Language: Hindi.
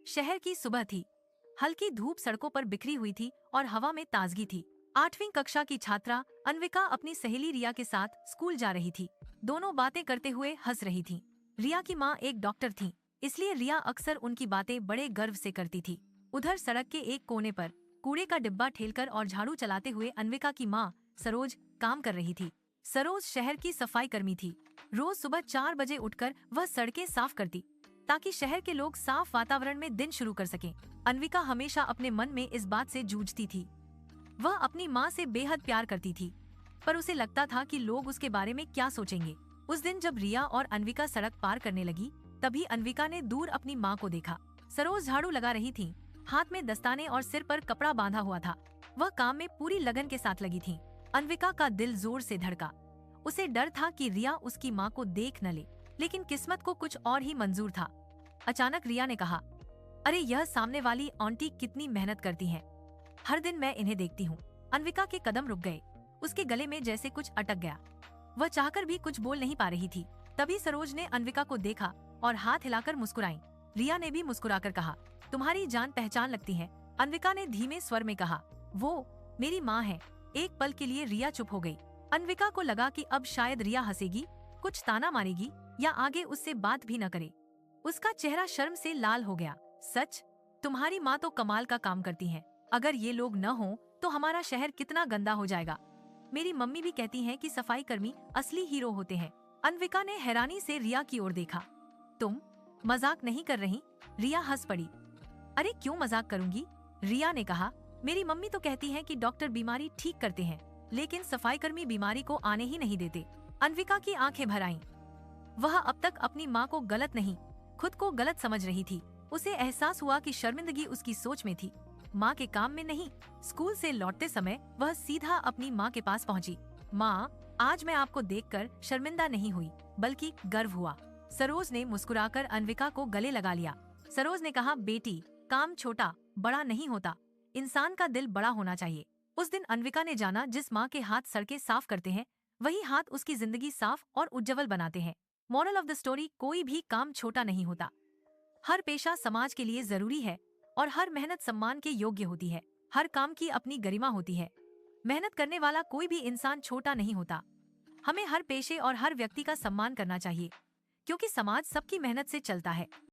शहर की सुबह थी। हल्की धूप सड़कों पर बिखरी हुई थी और हवा में ताजगी थी। 8वीं कक्षा की छात्रा अन्विका अपनी सहेली रिया के साथ स्कूल जा रही थी। दोनों बातें करते हुए हंस रही थीं। रिया की माँ एक डॉक्टर थी, इसलिए रिया अक्सर उनकी बातें बड़े गर्व से करती थी। उधर सड़क के एक कोने पर कूड़े का डिब्बा ठेलकर और झाड़ू चलाते हुए अन्विका की माँ सरोज काम कर रही थी। सरोज शहर की सफाई कर्मी थी। रोज सुबह 4 बजे उठकर वह सड़कें साफ करती, ताकि शहर के लोग साफ वातावरण में दिन शुरू कर सकें। अन्विका हमेशा अपने मन में इस बात से जूझती थी। वह अपनी माँ से बेहद प्यार करती थी, पर उसे लगता था कि लोग उसके बारे में क्या सोचेंगे। उस दिन जब रिया और अन्विका सड़क पार करने लगी, तभी अन्विका ने दूर अपनी माँ को देखा। सरोज झाड़ू लगा रही थी, हाथ में दस्ताने और सिर पर कपड़ा बांधा हुआ था। वह काम में पूरी लगन के साथ लगी थी। अन्विका का दिल जोर से धड़का। उसे डर था कि रिया उसकी माँ को देख न ले, लेकिन किस्मत को कुछ और ही मंजूर था। अचानक रिया ने कहा, अरे यह सामने वाली आंटी कितनी मेहनत करती हैं। हर दिन मैं इन्हें देखती हूँ। अन्विका के कदम रुक गए। उसके गले में जैसे कुछ अटक गया। वह चाहकर भी कुछ बोल नहीं पा रही थी। तभी सरोज ने अन्विका को देखा और हाथ हिलाकर मुस्कुराई। रिया ने भी मुस्कुराकर कहा, तुम्हारी जान पहचान लगती है। अन्विका ने धीमे स्वर में कहा, वो मेरी माँ है। एक पल के लिए रिया चुप हो गई। अन्विका को लगा कि अब शायद रिया हंसेगी, कुछ ताना मारेगी या आगे उससे बात भी न करे। उसका चेहरा शर्म से लाल हो गया। सच, तुम्हारी माँ तो कमाल का काम करती हैं। अगर ये लोग न हों तो हमारा शहर कितना गंदा हो जाएगा। मेरी मम्मी भी कहती हैं कि सफाई कर्मी असली हीरो होते हैं। अन्विका ने हैरानी से रिया की ओर देखा। तुम मजाक नहीं कर रही? रिया हंस पड़ी। अरे क्यों मजाक करूंगी? रिया ने कहा, मेरी मम्मी तो कहती हैं कि डॉक्टर बीमारी ठीक करते हैं, लेकिन सफाई कर्मी बीमारी को आने ही नहीं देते। अन्विका की आंखें भर आईं। वह अब तक अपनी माँ को गलत नहीं, खुद को गलत समझ रही थी। उसे एहसास हुआ कि शर्मिंदगी उसकी सोच में थी, माँ के काम में नहीं। स्कूल से लौटते समय वह सीधा अपनी माँ के पास पहुँची। माँ, आज मैं आपको देखकर शर्मिंदा नहीं हुई, बल्कि गर्व हुआ। सरोज ने मुस्कुराकर अन्विका को गले लगा लिया। सरोज ने कहा, बेटी, काम छोटा बड़ा नहीं होता, इंसान का दिल बड़ा होना चाहिए। उस दिन अन्विका ने जाना, जिस माँ के हाथ सड़कें साफ करते हैं, वही हाथ उसकी जिंदगी साफ और उज्जवल बनाते हैं। मॉरल ऑफ द स्टोरी, कोई भी काम छोटा नहीं होता। हर पेशा समाज के लिए जरूरी है और हर मेहनत सम्मान के योग्य होती है। हर काम की अपनी गरिमा होती है। मेहनत करने वाला कोई भी इंसान छोटा नहीं होता। हमें हर पेशे और हर व्यक्ति का सम्मान करना चाहिए, क्योंकि समाज सबकी मेहनत से चलता है।